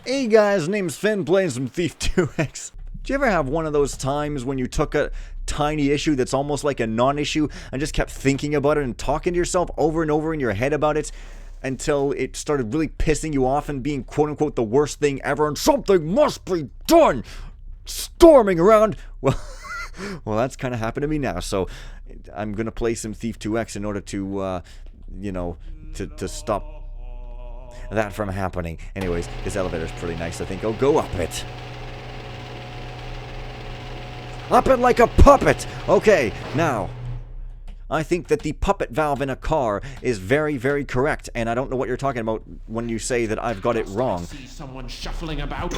Hey guys, name's Finn, playing some Thief 2X. Do you ever have one of those times when you took a tiny issue that's almost like a non-issue and just kept thinking about it and talking to yourself over and over in your head about it until it started really pissing you off and being quote-unquote the worst thing ever and something must be done? Storming around. Well, that's kind of happened to me now, so I'm going to play some Thief 2X in order to, to stop that from happening. Anyways, this elevator's pretty nice, I think. I'll go up it. Up it like a puppet! Okay, now, I think that the puppet valve in a car is very, very correct, and I don't know what you're talking about when you say that I've got it wrong. See someone shuffling about.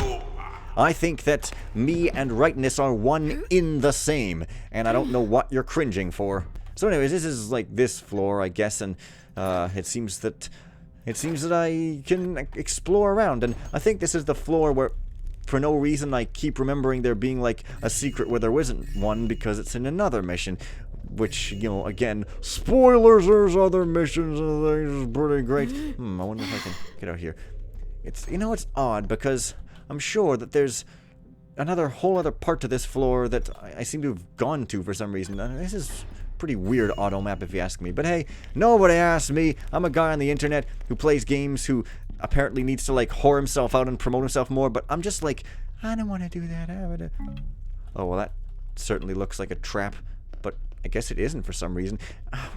I think that me and rightness are one in the same, and I don't know what you're cringing for. So anyways, this is like this floor, I guess, and it seems that I can explore around, and I think this is the floor where, for no reason, I keep remembering there being like a secret where there isn't one because it's in another mission, which, again, spoilers, there's other missions and things, is pretty great. I wonder if I can get out here. It's odd because I'm sure that there's another whole other part to this floor that I seem to have gone to for some reason. This is pretty weird auto map if you ask me, but hey, nobody asked me. I'm a guy on the internet who plays games who apparently needs to like whore himself out and promote himself more, but I'm just like, I don't want to do that. Oh, well, that certainly looks like a trap, but I guess it isn't for some reason.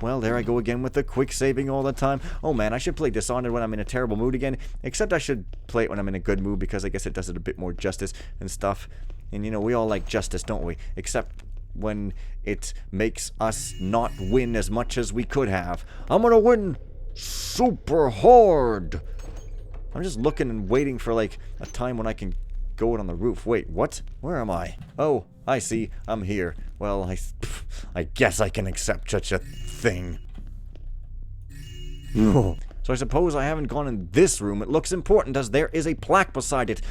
Well, there I go again with the quick saving all the time. Oh man, I should play Dishonored when I'm in a terrible mood again, except I should play it when I'm in a good mood because I guess it does it a bit more justice and stuff. And we all like justice, don't we? Except when it makes us not win as much as we could have. I'm gonna win super hard. I'm just looking and waiting for like a time when I can go out on the roof. Wait, what? Where am I? Oh, I see. I'm here. Well, I guess I can accept such a thing. So I suppose I haven't gone in this room. It looks important as there is a plaque beside it.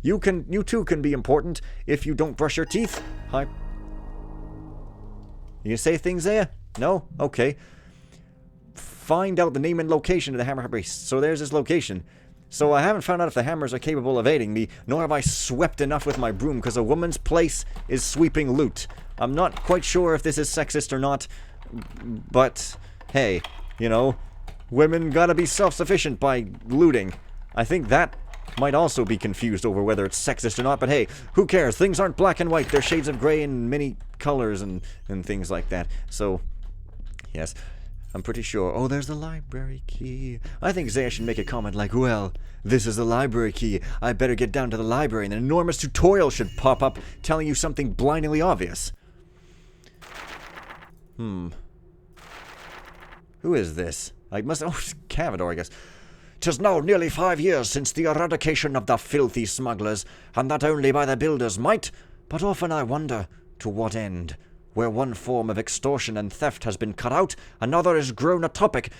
You too can be important if you don't brush your teeth. Hi. You say things there? No? Okay. Find out the name and location of the Hammer Priest. So there's his location. So I haven't found out if the hammers are capable of aiding me, nor have I swept enough with my broom, because a woman's place is sweeping loot. I'm not quite sure if this is sexist or not, but hey, women gotta be self-sufficient by looting. I think that might also be confused over whether it's sexist or not, but hey, who cares? Things aren't black and white, they're shades of gray and many colors and things like that. So, yes, I'm pretty sure. Oh, there's the library key. I think Zaya should make a comment like, well, this is the library key. I better get down to the library, and an enormous tutorial should pop up telling you something blindingly obvious. Who is this? Oh, it's Cavador, I guess. 'Tis now nearly 5 years since the eradication of the filthy smugglers, and that only by the builder's might. But often I wonder, to what end? Where one form of extortion and theft has been cut out, another is grown atopic,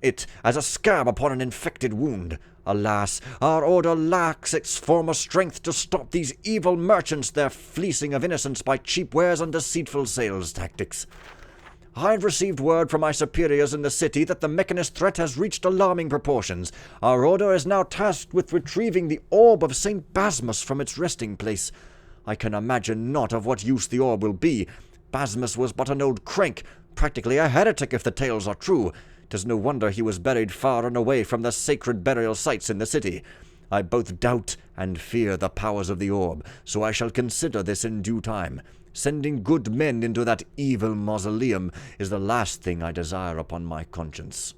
it as a scab upon an infected wound. Alas, our order lacks its former strength to stop these evil merchants their fleecing of innocents by cheap wares and deceitful sales tactics. I've received word from my superiors in the city that the Mechanist threat has reached alarming proportions. Our order is now tasked with retrieving the orb of St. Basmus from its resting place. I can imagine not of what use the orb will be. Basmus was but an old crank, practically a heretic if the tales are true. 'Tis no wonder he was buried far and away from the sacred burial sites in the city. I both doubt and fear the powers of the orb, so I shall consider this in due time. Sending good men into that evil mausoleum is the last thing I desire upon my conscience.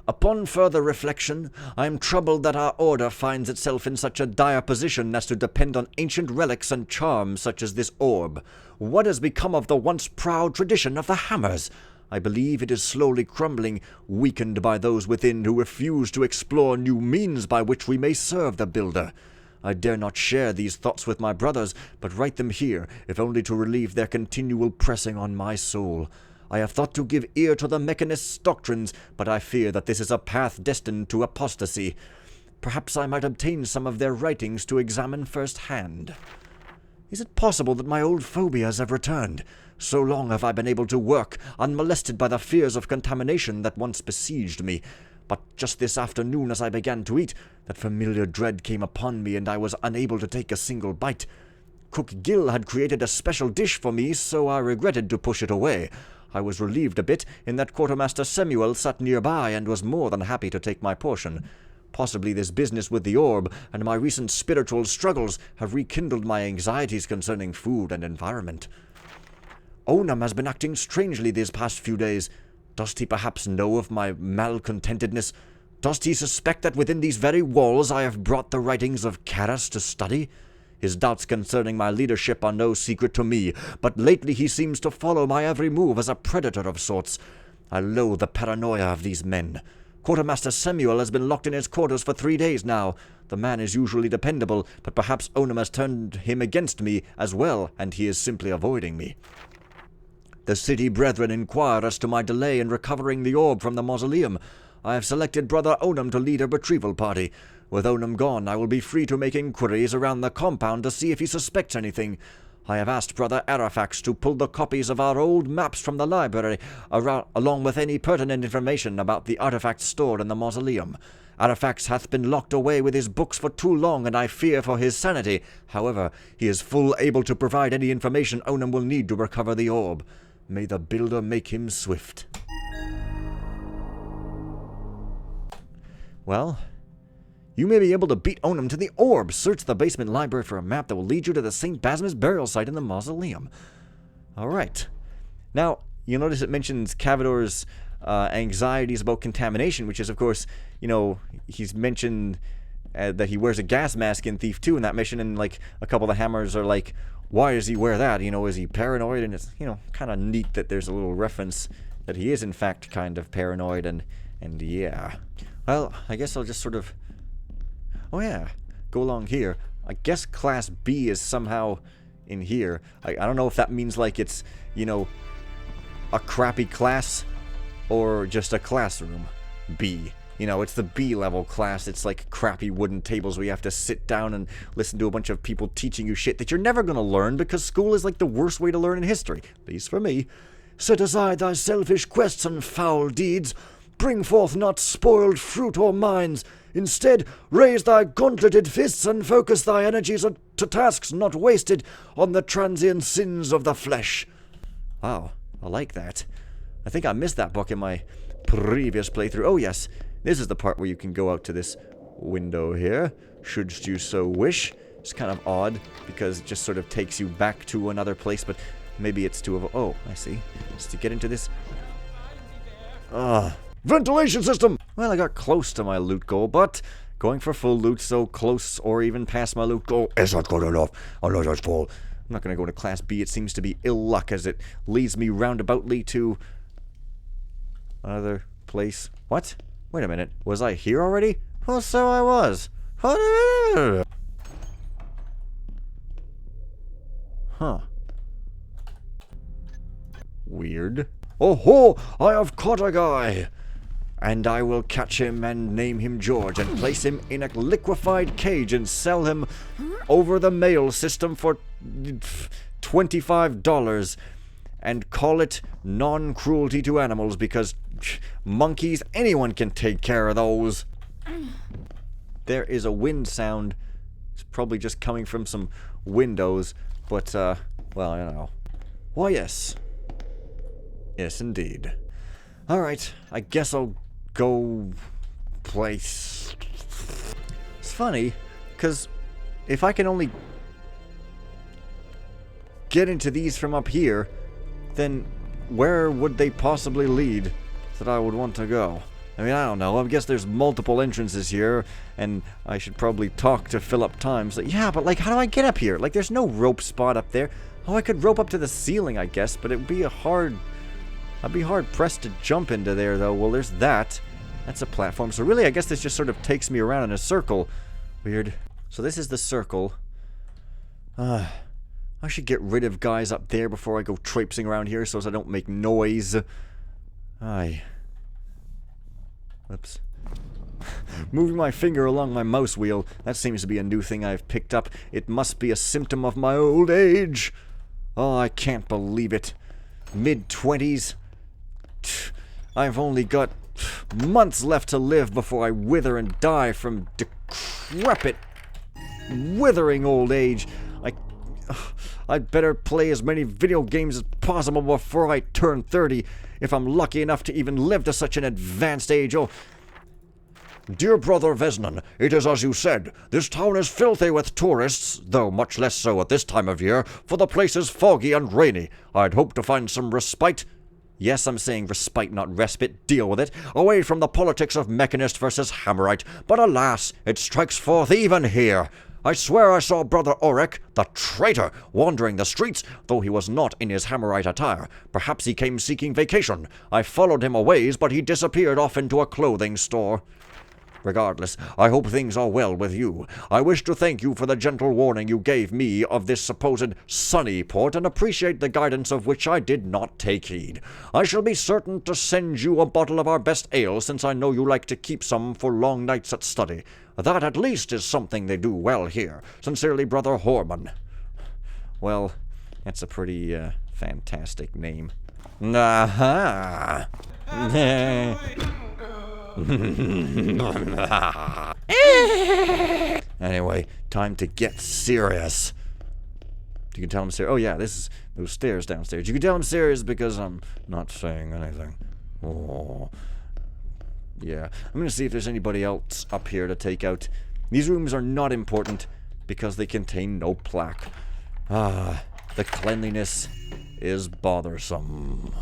Upon further reflection, I am troubled that our order finds itself in such a dire position as to depend on ancient relics and charms such as this orb. What has become of the once proud tradition of the hammers? I believe it is slowly crumbling, weakened by those within who refuse to explore new means by which we may serve the builder. I dare not share these thoughts with my brothers, but write them here, if only to relieve their continual pressing on my soul. I have thought to give ear to the Mechanist's doctrines, but I fear that this is a path destined to apostasy. Perhaps I might obtain some of their writings to examine first-hand. Is it possible that my old phobias have returned? So long have I been able to work, unmolested by the fears of contamination that once besieged me. But just this afternoon, as I began to eat, that familiar dread came upon me, and I was unable to take a single bite. Cook Gil had created a special dish for me, so I regretted to push it away. I was relieved a bit in that Quartermaster Samuel sat nearby and was more than happy to take my portion. Possibly this business with the orb and my recent spiritual struggles have rekindled my anxieties concerning food and environment. Onam has been acting strangely these past few days. Does he perhaps know of my malcontentedness? Does he suspect that within these very walls I have brought the writings of Karas to study? His doubts concerning my leadership are no secret to me, but lately he seems to follow my every move as a predator of sorts. I loathe the paranoia of these men. Quartermaster Samuel has been locked in his quarters for 3 days now. The man is usually dependable, but perhaps Onam has turned him against me as well, and he is simply avoiding me. The city brethren inquire as to my delay in recovering the orb from the mausoleum. I have selected Brother Onam to lead a retrieval party. With Onam gone, I will be free to make inquiries around the compound to see if he suspects anything. I have asked Brother Arafax to pull the copies of our old maps from the library, along with any pertinent information about the artifacts stored in the mausoleum. Arafax hath been locked away with his books for too long, and I fear for his sanity. However, he is full able to provide any information Onam will need to recover the orb. May the Builder make him swift. Well, you may be able to beat Onam to the orb. Search the basement library for a map that will lead you to the St. Basmus burial site in the mausoleum. Alright. Now, you'll notice it mentions Cavador's anxieties about contamination, which is, of course, he's mentioned that he wears a gas mask in Thief 2 in that mission, and, like, a couple of the hammers are like, why does he wear that? Is he paranoid? And it's, kind of neat that there's a little reference that he is, in fact, kind of paranoid, and yeah. Well, I guess I'll just sort of... Oh yeah, go along here. I guess Class B is somehow in here. I don't know if that means like it's, a crappy class or just a classroom. B. It's the B level class. It's like crappy wooden tables where you have to sit down and listen to a bunch of people teaching you shit that you're never going to learn because school is like the worst way to learn in history. At least for me. Set aside thy selfish quests and foul deeds. Bring forth not spoiled fruit or mines. Instead, raise thy gauntleted fists and focus thy energies to tasks not wasted on the transient sins of the flesh. Wow, I like that. I think I missed that book in my previous playthrough. Oh yes, this is the part where you can go out to this window here, should you so wish. It's kind of odd, because it just sort of takes you back to another place, but maybe it's to... Oh, I see. It's to get into this... ventilation system! Well, I got close to my loot goal, but going for full loot so close or even past my loot goal is not good enough unless it's full. I'm not going to go to Class B. It seems to be ill luck as it leads me roundaboutly to another place. What? Wait a minute. Was I here already? Well, so I was. Huh. Weird. Oh ho! I have caught a guy! And I will catch him and name him George and place him in a liquefied cage and sell him over the mail system for $25 and call it non-cruelty to animals because monkeys, anyone can take care of those. There is a wind sound. It's probably just coming from some windows, but, well, I don't know. Why, yes. Yes, indeed. Alright, I guess I'll go place. It's funny, because if I can only get into these from up here, then where would they possibly lead that I would want to go? I mean, I don't know. I guess there's multiple entrances here, and I should probably talk to fill up time. So, yeah, but, like, how do I get up here? Like, there's no rope spot up there. Oh, I could rope up to the ceiling, I guess, but it would be I'd be hard-pressed to jump into there, though. Well, there's that. That's a platform. So really, I guess this just sort of takes me around in a circle. Weird. So this is the circle. I should get rid of guys up there before I go traipsing around here so as I don't make noise. Aye. Oops. Moving my finger along my mouse wheel. That seems to be a new thing I've picked up. It must be a symptom of my old age. Oh, I can't believe it. Mid-20s. I've only got Months left to live before I wither and die from decrepit, withering old age. I'd better play as many video games as possible before I turn 30, if I'm lucky enough to even live to such an advanced age. Oh, dear Brother Vesnon, it is as you said. This town is filthy with tourists, though much less so at this time of year, for the place is foggy and rainy. I'd hoped to find some respite. Yes, I'm saying respite, not respite. Deal with it. Away from the politics of Mechanist versus Hammerite. But alas, it strikes forth even here. I swear I saw Brother Auric, the traitor, wandering the streets, though he was not in his Hammerite attire. Perhaps he came seeking vacation. I followed him a ways, but he disappeared off into a clothing store. Regardless, I hope things are well with you. I wish to thank you for the gentle warning you gave me of this supposed sunny port, and appreciate the guidance of which I did not take heed. I shall be certain to send you a bottle of our best ale, since I know you like to keep some for long nights at study. That at least is something they do well here. Sincerely, Brother Horman. Well, that's a pretty fantastic name. Aha! Anyway, time to get serious. You can tell I'm serious. Oh yeah, this is those stairs downstairs. You can tell I'm serious because I'm not saying anything. Oh. Yeah, I'm gonna see if there's anybody else up here to take out. These rooms are not important because they contain no plaque. Ah, the cleanliness is bothersome.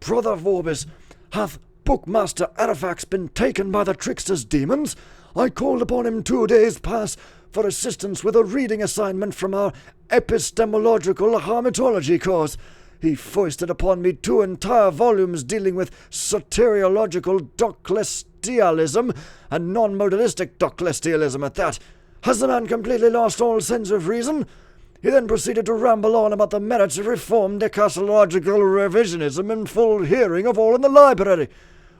Brother Vorbis, hath Bookmaster Artifacts been taken by the trickster's demons? I called upon him 2 days past for assistance with a reading assignment from our epistemological hermetology course. He foisted upon me 2 entire volumes dealing with soteriological doclestialism and non-modalistic doclestialism at that. Has the man completely lost all sense of reason? He then proceeded to ramble on about the merits of reformed ecclesiological revisionism in full hearing of all in the library.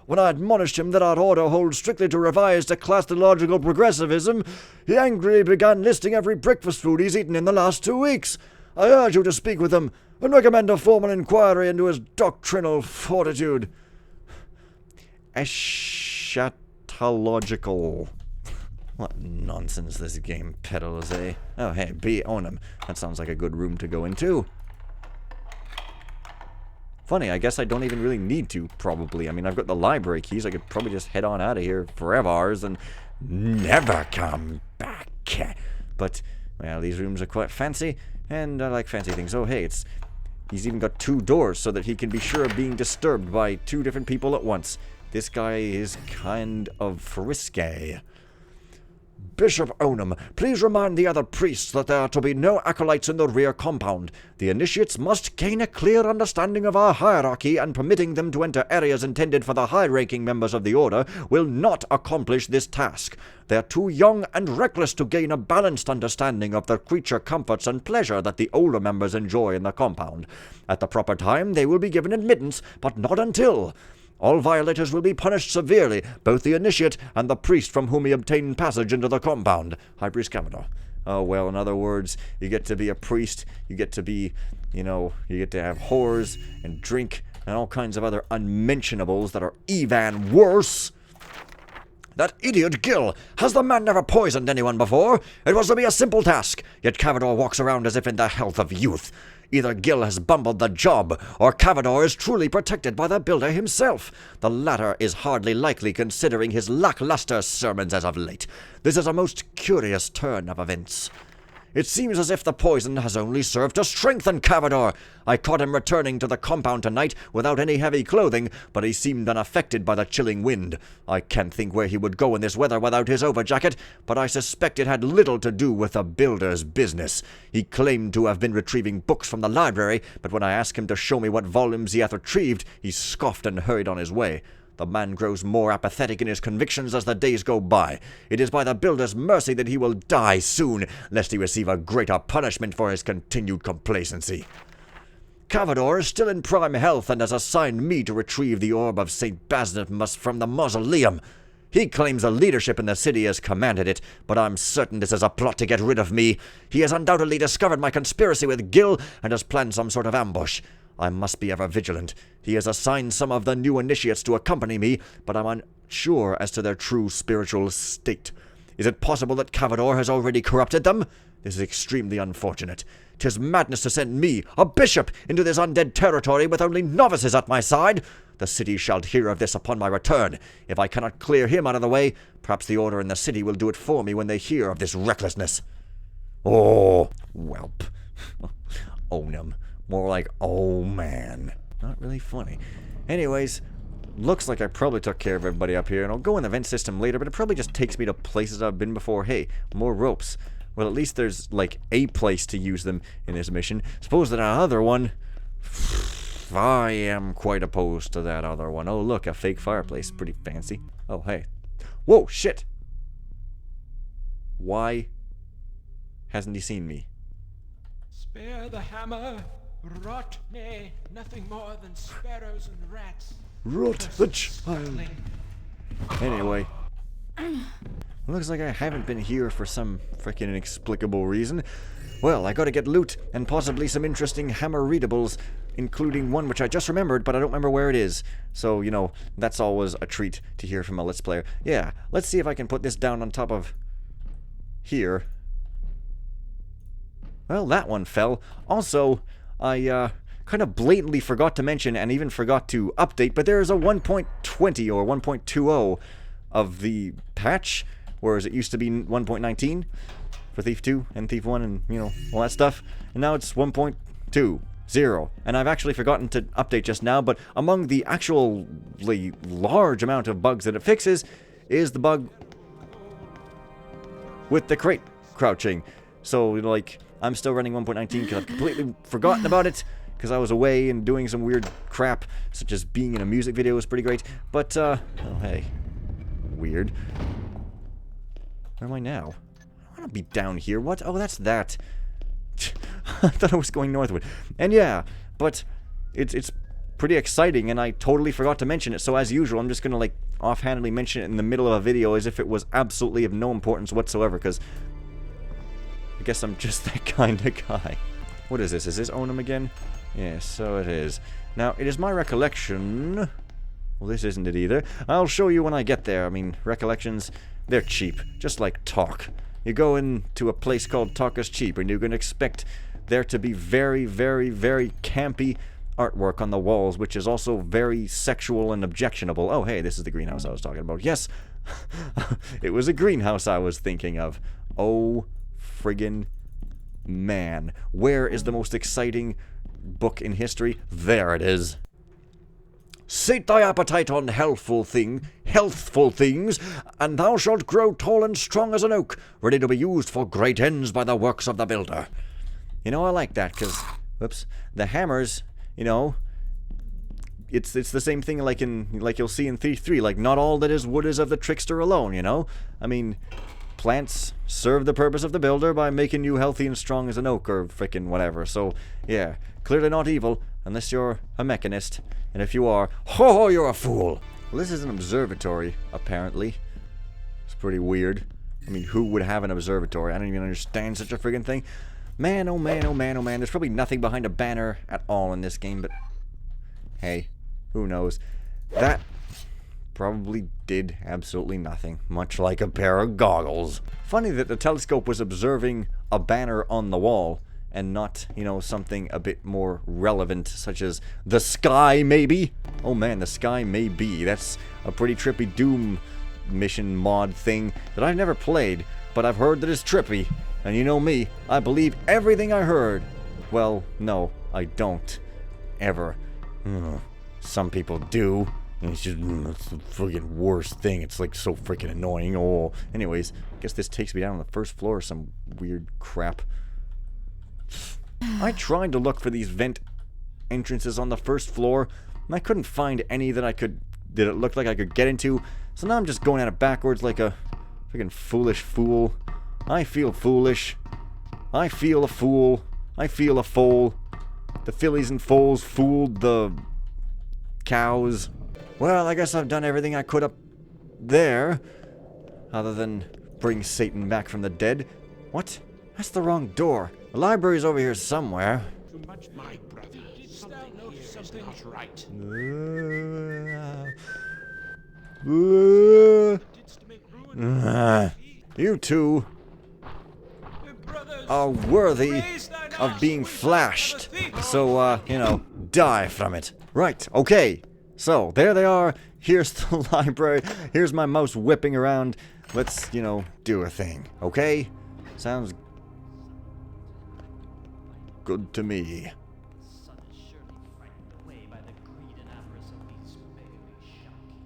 When I admonished him that our order holds strictly to revised ecclesiological progressivism, he angrily began listing every breakfast food he's eaten in the last 2 weeks. I urge you to speak with him and recommend a formal inquiry into his doctrinal fortitude. Eschatological. What nonsense this game peddles, eh? Oh, hey, B. Onum. That sounds like a good room to go into. Funny, I guess I don't even really need to, probably. I mean, I've got the library keys. I could probably just head on out of here forever and never come back. But, well, these rooms are quite fancy, and I like fancy things. Oh, hey, he's even got 2 doors so that he can be sure of being disturbed by 2 different people at once. This guy is kind of frisky. Bishop Onum, please remind the other priests that there are to be no acolytes in the rear compound. The initiates must gain a clear understanding of our hierarchy, and permitting them to enter areas intended for the high-ranking members of the order will not accomplish this task. They are too young and reckless to gain a balanced understanding of the creature comforts and pleasure that the older members enjoy in the compound. At the proper time, they will be given admittance, but not until. All violators will be punished severely, both the initiate and the priest from whom he obtained passage into the compound. High Priest Cavador. Oh, well, in other words, you get to be a priest, you get to be, you get to have whores and drink and all kinds of other unmentionables that are even worse. That idiot Gil! Has the man never poisoned anyone before? It was to be a simple task, yet Cavador walks around as if in the health of youth. Either Gil has bumbled the job, or Cavador is truly protected by the builder himself. The latter is hardly likely, considering his lackluster sermons as of late. This is a most curious turn of events. It seems as if the poison has only served to strengthen Cavador. I caught him returning to the compound tonight without any heavy clothing, but he seemed unaffected by the chilling wind. I can't think where he would go in this weather without his overjacket, but I suspect it had little to do with the builder's business. He claimed to have been retrieving books from the library, but when I asked him to show me what volumes he hath retrieved, he scoffed and hurried on his way. The man grows more apathetic in his convictions as the days go by. It is by the builder's mercy that he will die soon, lest he receive a greater punishment for his continued complacency. Cavador is still in prime health and has assigned me to retrieve the orb of St. Basnimus from the mausoleum. He claims the leadership in the city has commanded it, but I'm certain this is a plot to get rid of me. He has undoubtedly discovered my conspiracy with Gil and has planned some sort of ambush. I must be ever vigilant. He has assigned some of the new initiates to accompany me, but I'm unsure as to their true spiritual state. Is it possible that Cavador has already corrupted them? This is extremely unfortunate. 'Tis madness to send me, a bishop, into this undead territory with only novices at my side. The city shall hear of this upon my return. If I cannot clear him out of the way, perhaps the order in the city will do it for me when they hear of this recklessness. Oh, whelp. Own him. More like, oh man. Not really funny. Anyways, looks like I probably took care of everybody up here, and I'll go in the vent system later, but it probably just takes me to places I've been before. Hey, more ropes. Well, at least there's, like, a place to use them in this mission. Suppose that another one... I am quite opposed to that other one. Oh, look, a fake fireplace. Pretty fancy. Oh, hey. Whoa, shit! Why hasn't he seen me? Spare the hammer. Rot, nay, nothing more than sparrows and rats. Rot the child. Anyway. Looks like I haven't been here for some frickin' inexplicable reason. Well, I gotta get loot, and possibly some interesting hammer readables, including one which I just remembered, but I don't remember where it is. So, you know, that's always a treat to hear from a Let's Player. Yeah, let's see if I can put this down on top of... here. Well, that one fell. Also, I, kind of blatantly forgot to mention, and even forgot to update, but there is a 1.20 or 1.20 of the patch, whereas it used to be 1.19 for Thief 2 and Thief 1 and, you know, all that stuff. And now it's 1.20. And I've actually forgotten to update just now, but among the actually large amount of bugs that it fixes is the bug with the crate crouching. So, like, I'm still running 1.19 because I've completely forgotten about it because I was away and doing some weird crap, such as being in a music video was pretty great. But, oh, hey. Weird. Where am I now? I want to be down here. What? Oh, that's that. I thought I was going northward. And yeah, but it's pretty exciting, and I totally forgot to mention it. So as usual, I'm just going to, like, offhandedly mention it in the middle of a video as if it was absolutely of no importance whatsoever, because I guess I'm just that kind of guy. What is this? Is this Onum again? Yes, so it is. Now, it is my recollection... Well, this isn't it either. I'll show you when I get there. I mean, recollections, they're cheap. Just like talk. You go into a place called Talk is Cheap, and you can expect there to be very, very, very campy artwork on the walls, which is also very sexual and objectionable. Oh, hey, this is the greenhouse I was talking about. Yes, it was a greenhouse I was thinking of. Oh, friggin' man. Where is the most exciting book in history? There it is. Sate thy appetite on healthful things, and thou shalt grow tall and strong as an oak, ready to be used for great ends by the works of the builder. You know, I like that, because, whoops, the hammers, you know, it's the same thing like you'll see in Thief 3, like, not all that is wood is of the trickster alone, you know? I mean, plants serve the purpose of the builder by making you healthy and strong as an oak, or frickin' whatever, so, yeah, clearly not evil, unless you're a mechanist. And if you are, ho, you're a fool. Well, this is an observatory, apparently. It's pretty weird. I mean, who would have an observatory? I don't even understand such a friggin' thing. Man, oh man, oh man, oh man. There's probably nothing behind a banner at all in this game, but... hey, who knows? That probably did absolutely nothing. Much like a pair of goggles. Funny that the telescope was observing a banner on the wall, and not, you know, something a bit more relevant, such as the sky, maybe? Oh man, the sky may be. That's a pretty trippy Doom mission mod thing that I've never played, but I've heard that it's trippy. And you know me, I believe everything I heard. Well, no, I don't. Ever. Some people do. And it's just, it's the friggin' worst thing. It's like so freaking annoying. Oh, anyways, I guess this takes me down on the first floor or some weird crap. I tried to look for these vent entrances on the first floor, and I couldn't find any that it looked like I could get into, so now I'm just going at it backwards like a freaking foolish fool. I feel foolish. I feel a fool. I feel a foal. The fillies and foals fooled the cows. Well, I guess I've done everything I could up there. Other than bring Satan back from the dead. What? That's the wrong door. The library's over here somewhere. Too much, my brother. Something here is not right. Didst make ruin. You two Brothers, are worthy raise thine of arse being when thou flashed. art a thief. So, die from it. Right, okay. So, there they are. Here's the library. Here's my mouse whipping around. Let's, do a thing. Okay? Sounds good to me.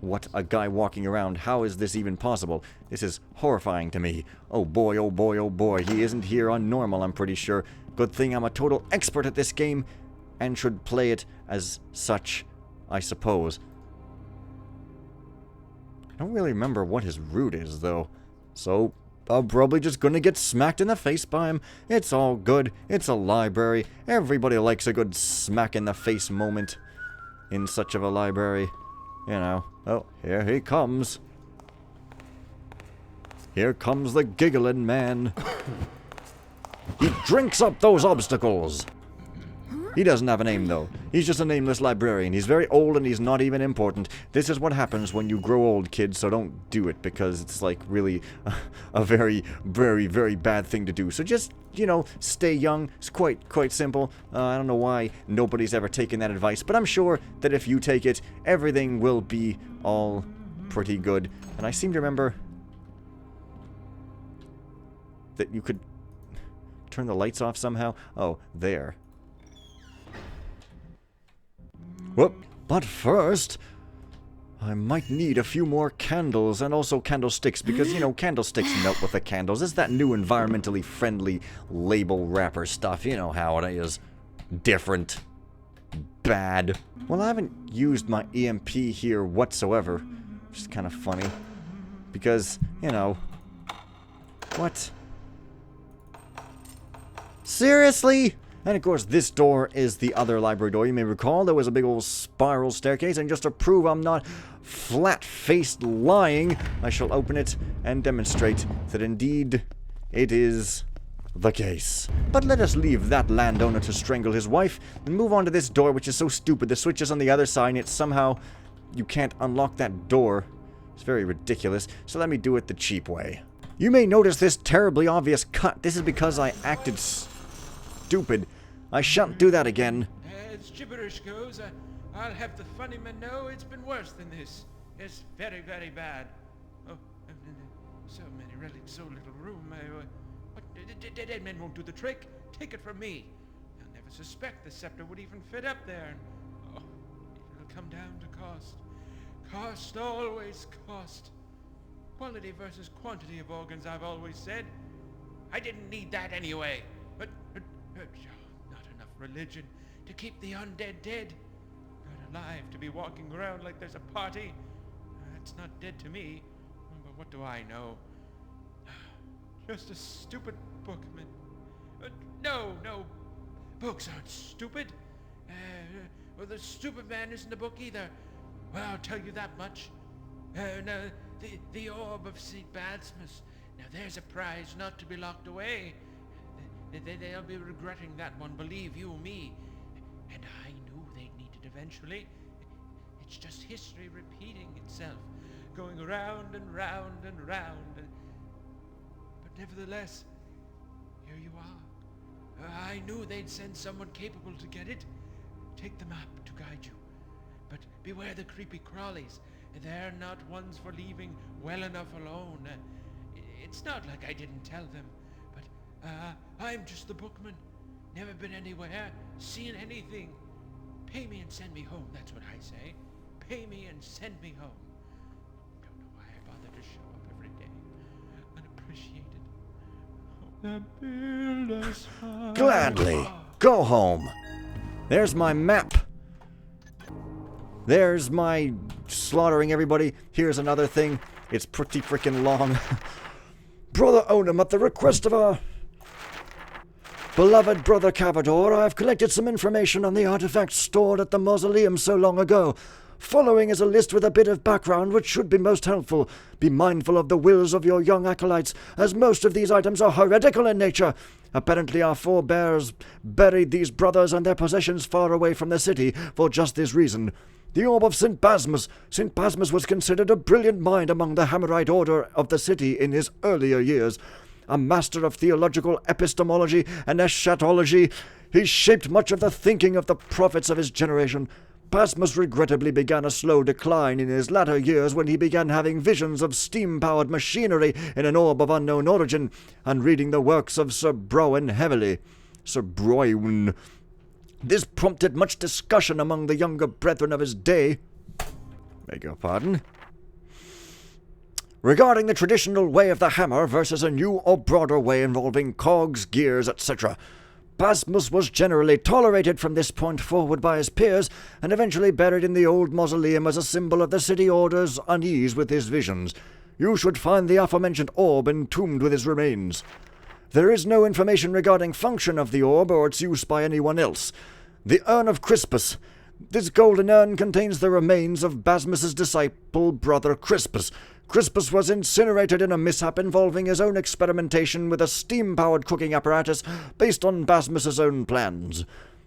What, a guy walking around? How is this even possible? This is horrifying to me. Oh boy, oh boy, oh boy. He isn't here on normal, I'm pretty sure. Good thing I'm a total expert at this game and should play it as such, I suppose. I don't really remember what his route is, though. So, I'm probably just gonna get smacked in the face by him. It's all good. It's a library. Everybody likes a good smack in the face moment in such of a library. Oh, here he comes. Here comes the giggling man. He drinks up those obstacles. He doesn't have a name, though. He's just a nameless librarian. He's very old and he's not even important. This is what happens when you grow old, kids, so don't do it, because it's, like, really a very, very, very bad thing to do. So just, stay young. It's quite simple. I don't know why nobody's ever taken that advice, but I'm sure that if you take it, everything will be all pretty good. And I seem to remember that you could turn the lights off somehow. Oh, there. Whoop. But first, I might need a few more candles and also candlesticks because, candlesticks melt with the candles. It's that new environmentally friendly label wrapper stuff. You know how it is. Different. Bad. Well, I haven't used my EMP here whatsoever, which is kind of funny. Because, what? Seriously? And of course, this door is the other library door. You may recall there was a big old spiral staircase, and just to prove I'm not flat-faced lying, I shall open it and demonstrate that indeed it is the case. But let us leave that landowner to strangle his wife and move on to this door, which is so stupid. The switch is on the other side, and yet somehow you can't unlock that door. It's very ridiculous, so let me do it the cheap way. You may notice this terribly obvious cut. This is because I acted stupid. I shan't do that again. As gibberish goes, I'll have the funny men know it's been worse than this. It's very, very bad. Oh, so many relics, so little room. Dead men won't do the trick. Take it from me. They'll never suspect the scepter would even fit up there. Oh, it'll come down to cost. Cost, always cost. Quality versus quantity of organs, I've always said. I didn't need that anyway. But not enough religion to keep the undead dead. Not alive to be walking around like there's a party. It's not dead to me. But what do I know? Just a stupid bookman. No. Books aren't stupid. Well, the stupid man isn't a book either. Well, I'll tell you that much. No, the orb of St. Basmus. Now there's a prize not to be locked away. They'll be regretting that one, believe you me. And I knew they'd need it eventually. It's just history repeating itself, going round and round and round. But nevertheless, here you are. I knew they'd send someone capable to get it. Take the map to guide you. But beware the creepy crawlies. They're not ones for leaving well enough alone. It's not like I didn't tell them, but I'm just the bookman. Never been anywhere, seen anything. Pay me and send me home, that's what I say. Pay me and send me home. Don't know why I bother to show up every day. Unappreciated. Gladly. Go home. There's my map. There's my slaughtering everybody. Here's another thing. It's pretty freaking long. Brother Onum, at the request of our beloved Brother Cavador, I have collected some information on the artifacts stored at the mausoleum so long ago. Following is a list with a bit of background which should be most helpful. Be mindful of the wills of your young acolytes, as most of these items are heretical in nature. Apparently our forebears buried these brothers and their possessions far away from the city for just this reason. The orb of St. Basmus. St. Basmus was considered a brilliant mind among the Hammerite order of the city in his earlier years. A master of theological epistemology and eschatology, he shaped much of the thinking of the prophets of his generation. Basmus regrettably began a slow decline in his latter years when he began having visions of steam-powered machinery in an orb of unknown origin, and reading the works of Sir Browen heavily. Sir Browen. This prompted much discussion among the younger brethren of his day. Beg your pardon. Regarding the traditional way of the hammer versus a new or broader way involving cogs, gears, etc. Basmus was generally tolerated from this point forward by his peers, and eventually buried in the old mausoleum as a symbol of the city order's unease with his visions. You should find the aforementioned orb entombed with his remains. There is no information regarding function of the orb or its use by anyone else. The Urn of Crispus. This golden urn contains the remains of Basmus's disciple, Brother Crispus. Crispus was incinerated in a mishap involving his own experimentation with a steam-powered cooking apparatus based on Basmus's own plans.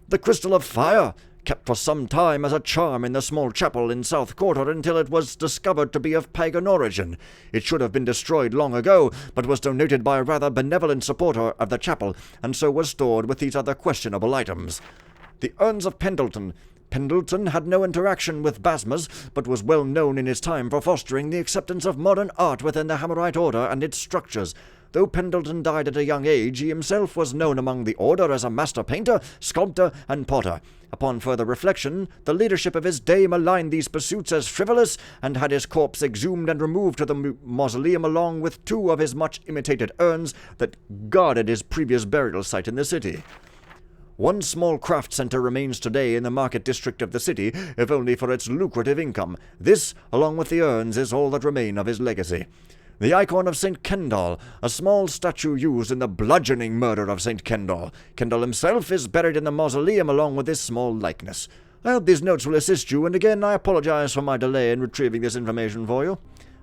The Crystal of Fire, kept for some time as a charm in the small chapel in South Quarter until it was discovered to be of pagan origin. It should have been destroyed long ago, but was donated by a rather benevolent supporter of the chapel, and so was stored with these other questionable items. The Urns of Pendleton. Pendleton had no interaction with Basmus, but was well known in his time for fostering the acceptance of modern art within the Hammerite order and its structures. Though Pendleton died at a young age, he himself was known among the order as a master painter, sculptor, and potter. Upon further reflection, the leadership of his day maligned these pursuits as frivolous, and had his corpse exhumed and removed to the mausoleum along with 2 of his much-imitated urns that guarded his previous burial site in the city. One small craft center remains today in the market district of the city, if only for its lucrative income. This, along with the urns, is all that remain of his legacy. The icon of St. Kendall, a small statue used in the bludgeoning murder of St. Kendall. Kendall himself is buried in the mausoleum along with this small likeness. I hope these notes will assist you, and again I apologize for my delay in retrieving this information for you.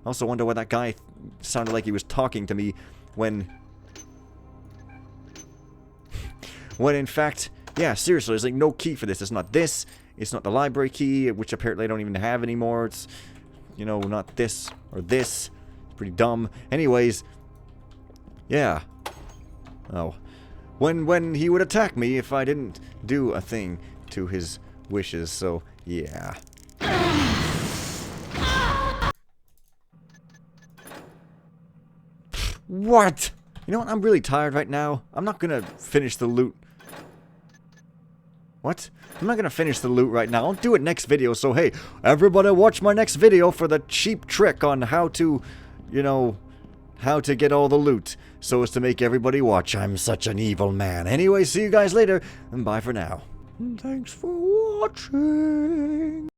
I also wonder why that guy sounded like he was talking to me when in fact, yeah, seriously, there's like no key for this. It's not this. It's not the library key, which apparently I don't even have anymore. It's, you know, not this or this. It's pretty dumb. Anyways, yeah. Oh. When he would attack me if I didn't do a thing to his wishes, so, yeah. What? You know what? I'm really tired right now. I'm not gonna finish the loot. What? I'm not gonna finish the loot right now. I'll do it next video, so hey, everybody watch my next video for the cheap trick on how to, you know, how to get all the loot, so as to make everybody watch. I'm such an evil man. Anyway, see you guys later, and bye for now. Thanks for watching.